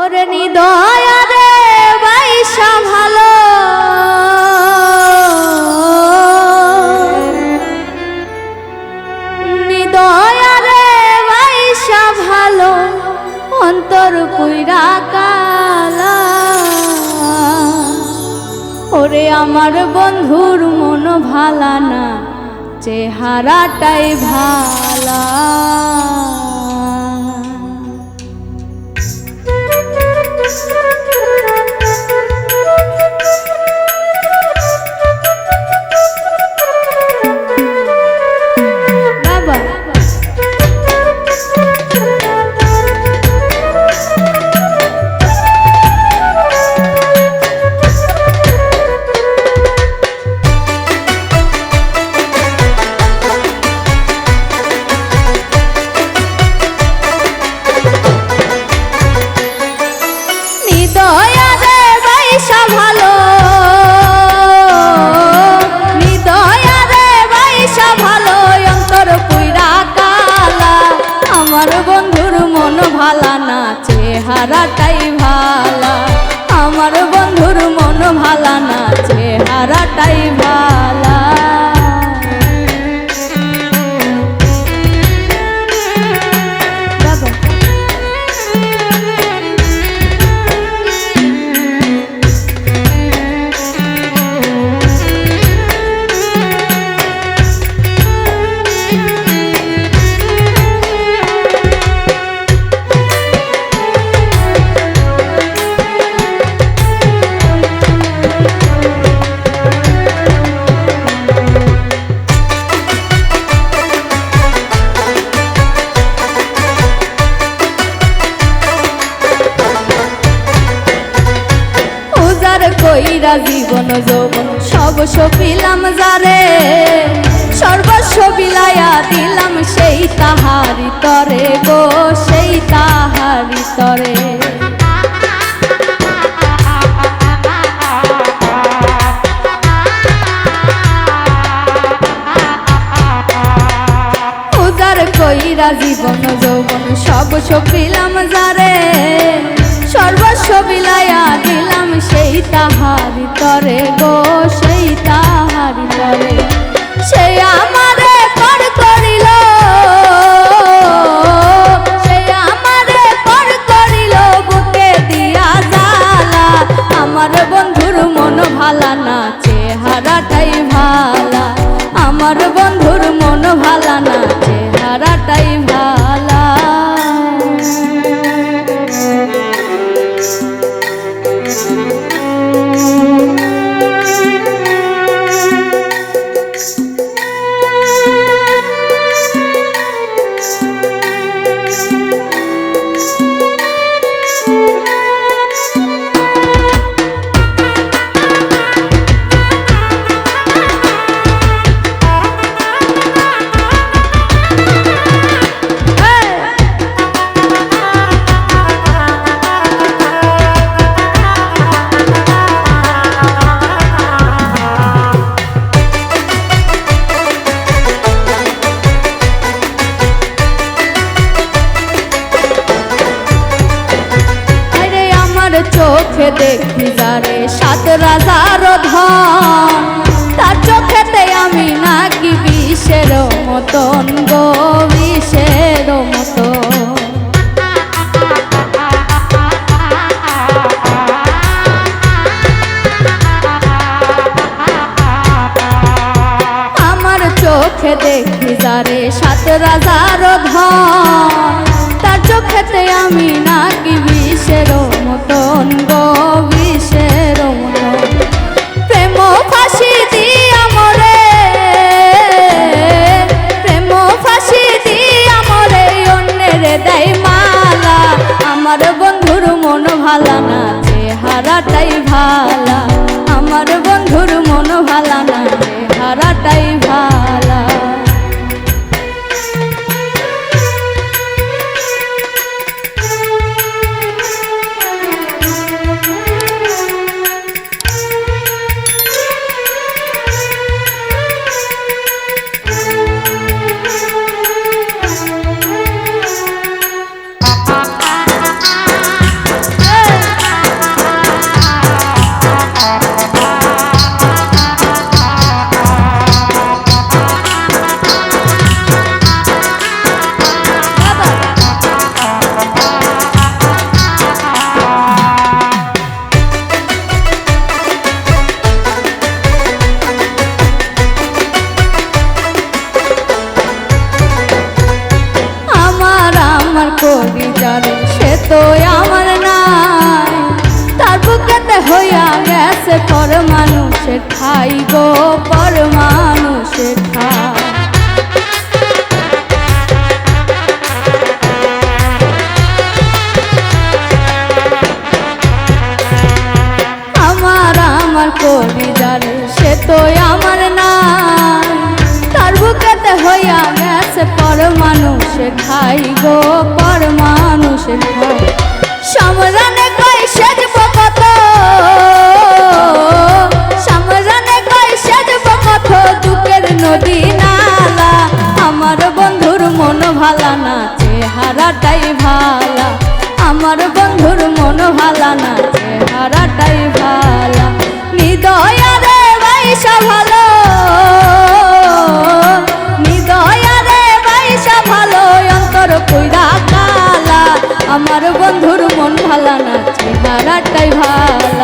ওরে নিদয়া রে বাইশা ভালো নিদয়া রে বাইশা ভালো অন্তর পুইরা কালা ওরে আমার বন্ধুর মন ভালা না চেহারাটাই ভালা চেহারাটাই ভালা আমার বন্ধুর মন ভালা না চেহারাটাই ভালা কইরা জীবন যৌবন সব সপিলাম যারে সর্বস্ব বিলাইয়া দিলাম সেই তাহারি তরে গো সেই তাহারি তরে উজার কইরা জীবন যৌবন সব সপিলাম যারে সর্বস্ব বিলাইয়া দিলাম সেই তাহারি তরে গো সেই তাহারি তরে সে আমারে পর করিল সে আমারে পর করিল বুকে দিয়া জ্বালা আমার বন্ধুর মন ভালা না চেহারাটাই ভালা আমার বন্ধুর মন ভালা না চেহারাটাই ভালা চোখে দেখি যারে সাত রাজার ধন তার চোখেতে আমি নাকি বিষের মতন গো বিষের মতন আমার চোখে দেখি যারে সাত রাজার ধন তার চোখেতে আমি নাকি বিষের মতন গো বিষের মতন প্রেম ফাঁসি দিয়া মরে প্রেম ফাঁসি দিয়া মরে অন্যের দেয় মালা আমার বন্ধুর মন ভালা না চেহারাটাই ভালা আমার বন্ধুর মন ভালা না চেহারাটাই ভালা গেছে পর মানুষের ঠাই গো, পর মানুষের ঠাই। আমার কবিদার সে তো আমার নাই, তার বুকেতে হইয়া গেছে পর মানুষের ঠাই গো, পর মানুষের ঠাই। সমরানে কই সেজব কত, সমরানে কই সেজব কত দুঃখের নদী নালা। আমার বন্ধুর মন ভালা না, চেহারাটাই ভালা। আমার বন্ধুর মন ভালা না, চেহারাটাই ভালা। নিদয়ারে বাইসা ভালো, নিদয়ারে বাইসা ভালো, অন্তর কইরা কালা। আমার বন্ধুর মন ভালা না, চেহারাটাই ভালা।